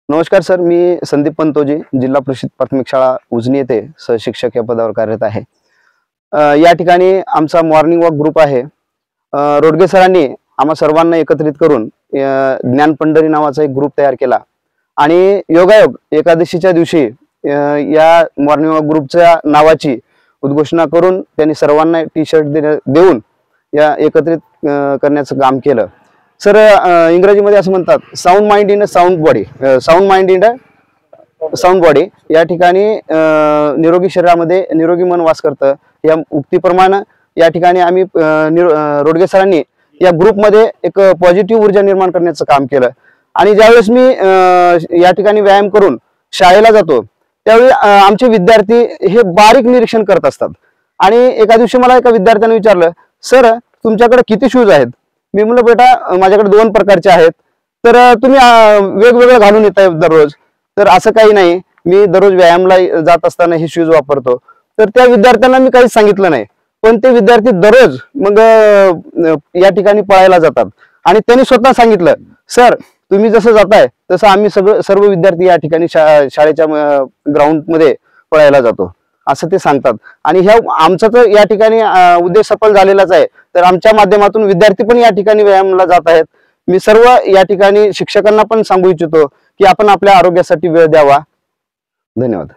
नमस्कार सर, मी संदीप पंतोजी, जिल्हा परिषद प्राथमिक शाळा उजनी येथे सहशिक्षक या पदावर कार्यरत आहे। या ठिकाणी आमचा मॉर्निंग वॉक ग्रुप आहे। रोडगे सरांनी आम्हा सर्वांना एकत्रित करून ज्ञान पंढरी नावाचा एक ग्रुप तयार केला आणि योगायोग एकादशीच्या दिवशी या मॉर्निंग वॉक ग्रुपच्या नावाची उद्घोषणा करून त्यांनी सर्वांना टी-शर्ट देऊन या एकत्रित करण्याचं काम केलं। सर, इंग्रजीमध्ये असं म्हणतात sound mind in a sound body, sound mind in a sound body. या ठिकाणी निरोगी शरीरामध्ये निरोगी मन वास करतं या उक्तीप्रमाणे या ठिकाणी आम्ही रोडगे सरांनी या ग्रुपमध्ये एक पॉझिटिव्ह ऊर्जा निर्माण करण्याचं काम केलं। आणि ज्यावेळेस मी या ठिकाणी व्यायाम करून शाळेला जातो त्यावेळी आमचे विद्यार्थी हे बारीक निरीक्षण करत असतात। आणि एका दिवशी मला एका विद्यार्थ्याने विचारलं, सर तुमच्याकडे किती शूज आहेत? मी म्हणलं, बेटा माझ्याकडे 2 प्रकारचे आहेत। तर तुम्ही वेगवेगळे घालून येताय दररोज? तर असं काही नाही, मी दररोज व्यायामला जात असताना हे शूज वापरतो। तर त्या विद्यार्थ्यांना मी काहीच सांगितलं नाही, पण ते विद्यार्थी दररोज मग या ठिकाणी पळायला जातात आणि त्यांनी स्वतः सांगितलं, सर तुम्ही जसं जाताय तसं आम्ही सर्व विद्यार्थी या ठिकाणी शाळेच्या ग्राउंड मध्ये पळायला जातो असं ते सांगतात। आणि ह्या आमचा तर या ठिकाणी उद्देश सफल झालेलाच आहे। तर आमच्या माध्यमातून विद्यार्थी पण या ठिकाणी व्यायामाला जात आहेत। मी सर्व या ठिकाणी शिक्षकांना पण सांगू इच्छितो की आपण आपल्या आरोग्यासाठी वेळ द्यावा। धन्यवाद।